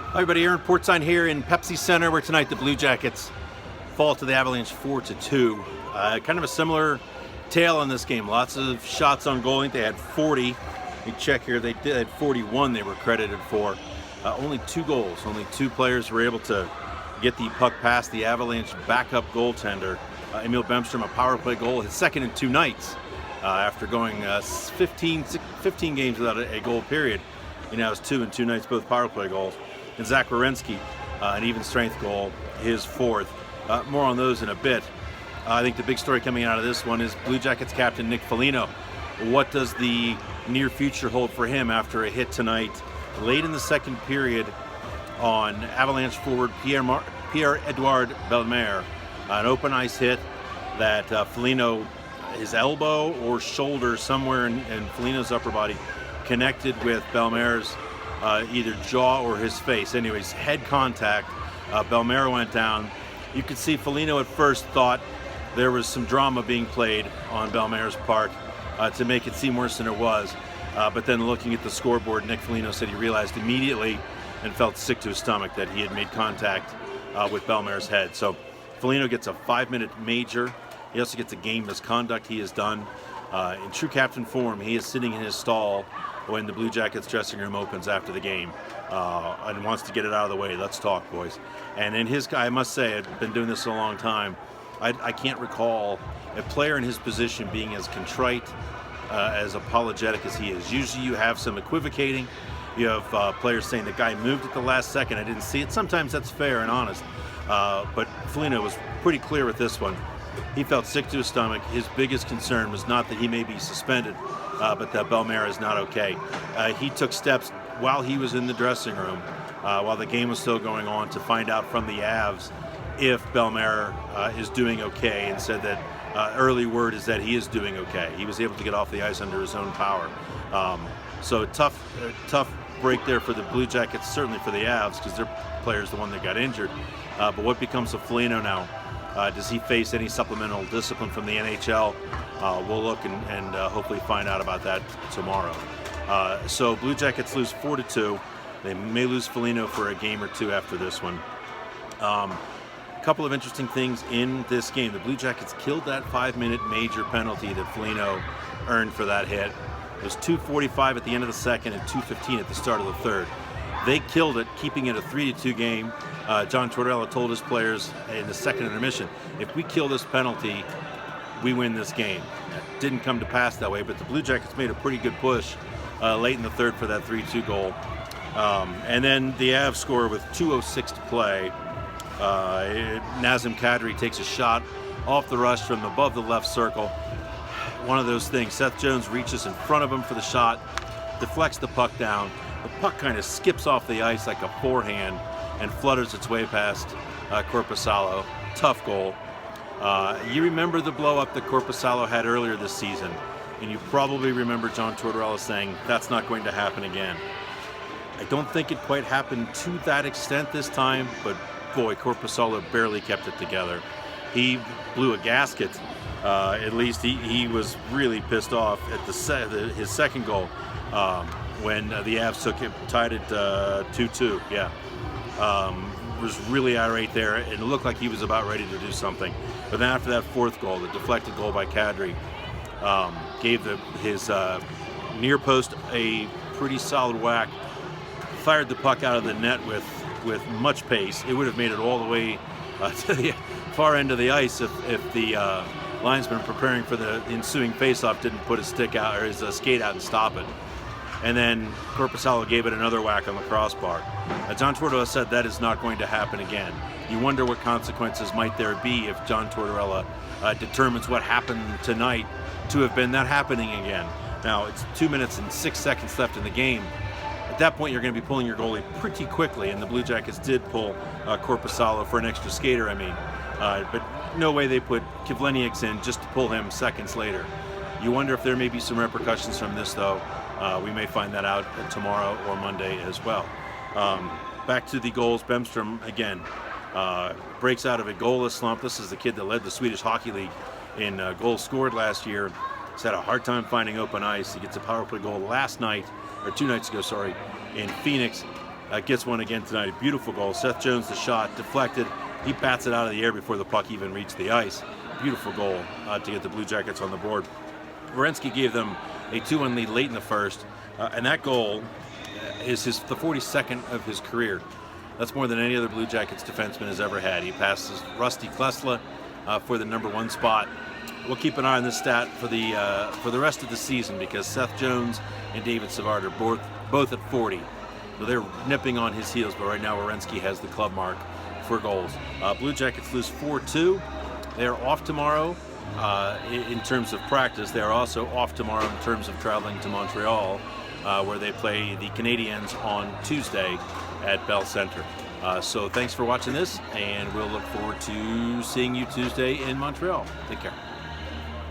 Hi everybody, Aaron Portzine here in Pepsi Center, where tonight the Blue Jackets fall to the Avalanche 4-2. Kind of a similar tale in this game. Lots of shots on goal. I think they had 40. You check here, they did had 41 they were credited for. Only 2 goals. Only 2 players were able to get the puck past the Avalanche backup goaltender. Emil Bemstrom, a power play goal, his second in 2 nights. After going 15 games without a goal period. He now has 2 in 2 nights, both power play goals. And Zach Werenski, an even strength goal, his 4th. More on those in a bit. I think the big story coming out of this one is Blue Jackets captain Nick Foligno. What does the near future hold for him after a hit tonight, late in the second period, on Avalanche forward Pierre-Edouard Bellemare? An open ice hit that Foligno, his elbow or shoulder somewhere in Foligno's upper body, connected with Bellemare's either jaw or his face. Anyways, head contact. Bellemare went down. You could see Foligno at first thought there was some drama being played on Bellemare's part to make it seem worse than it was. But then looking at the scoreboard, Nick Foligno said he realized immediately and felt sick to his stomach that he had made contact with Bellemare's head. So Foligno gets a 5-minute major. He also gets a game misconduct he has done. In true captain form, he is sitting in his stall when the Blue Jackets dressing room opens after the game and wants to get it out of the way. Let's talk, boys. And in his, I must say, I've been doing this a long time. I can't recall a player in his position being as contrite, as apologetic as he is. Usually you have some equivocating. You have players saying the guy moved at the last second, I didn't see it. Sometimes that's fair and honest. But Foligno was pretty clear with this one. He felt sick to his stomach. His biggest concern was not that he may be suspended, but that Bellemare is not okay. He took steps while he was in the dressing room, while the game was still going on, to find out from the Avs if Bellemare is doing okay, and said that early word is that he is doing okay. He was able to get off the ice under his own power. So tough break there for the Blue Jackets, certainly for the Avs, because their player is the one that got injured. But what becomes of Foligno now? Does he face any supplemental discipline from the NHL? We'll look and hopefully find out about that tomorrow. So Blue Jackets lose 4-2. They may lose Foligno for a game or 2 after this one. A couple of interesting things in this game. The Blue Jackets killed that 5-minute major penalty that Foligno earned for that hit. It was 2:45 at the end of the second and 2:15 at the start of the third. They killed it, keeping it a 3-2 game. John Tortorella told his players in the second intermission, if we kill this penalty, we win this game. It didn't come to pass that way, but the Blue Jackets made a pretty good push late in the third for that 3-2 goal. And then the Avs score with 2:06 to play. Nazem Kadri takes a shot off the rush from above the left circle. One of those things. Seth Jones reaches in front of him for the shot, deflects the puck down. The puck kind of skips off the ice like a forehand and flutters its way past Korpisalo. Tough goal. You remember the blow-up that Korpisalo had earlier this season, and you probably remember John Tortorella saying, that's not going to happen again. I don't think it quite happened to that extent this time, but boy, Korpisalo barely kept it together. He blew a gasket. At least he was really pissed off at his second goal when the Avs tied it 2-2. Yeah. Was really irate there, and it looked like he was about ready to do something. But then after that 4th goal, the deflected goal by Kadri, gave his near post a pretty solid whack, fired the puck out of the net with much pace. It would have made it all the way to the far end of the ice if the linesman preparing for the ensuing faceoff didn't put his stick out or his skate out and stop it. And then Korpisalo gave it another whack on the crossbar. John Tortorella said that is not going to happen again. You wonder what consequences might there be if John Tortorella determines what happened tonight to have been that happening again. Now, it's 2 minutes and 6 seconds left in the game. At that point, you're going to be pulling your goalie pretty quickly, and the Blue Jackets did pull Korpisalo for an extra skater, but no way they put Kivlenieks in just to pull him seconds later. You wonder if there may be some repercussions from this, though. We may find that out tomorrow or Monday as well. Back to the goals. Bemstrom, again, breaks out of a goalless slump. This is the kid that led the Swedish Hockey League in goals scored last year. He's had a hard time finding open ice. He gets a power play goal last night, or 2 nights ago, in Phoenix. gets one again tonight. A beautiful goal. Seth Jones, the shot, deflected. He bats it out of the air before the puck even reached the ice. Beautiful goal to get the Blue Jackets on the board. Werenski gave them a 2-1 lead late in the first, and that goal is the 42nd of his career. That's more than any other Blue Jackets defenseman has ever had. He passes Rusty Klesla for the #1 spot. We'll keep an eye on this stat for the rest of the season, because Seth Jones and David Savard are both at 40. So they're nipping on his heels, but right now Werenski has the club mark for goals. Blue Jackets lose 4-2. They're off tomorrow in terms of practice. They're also off tomorrow in terms of traveling to Montreal, where they play the Canadiens on Tuesday at Bell Center. So thanks for watching this, and we'll look forward to seeing you Tuesday in Montreal. Take care.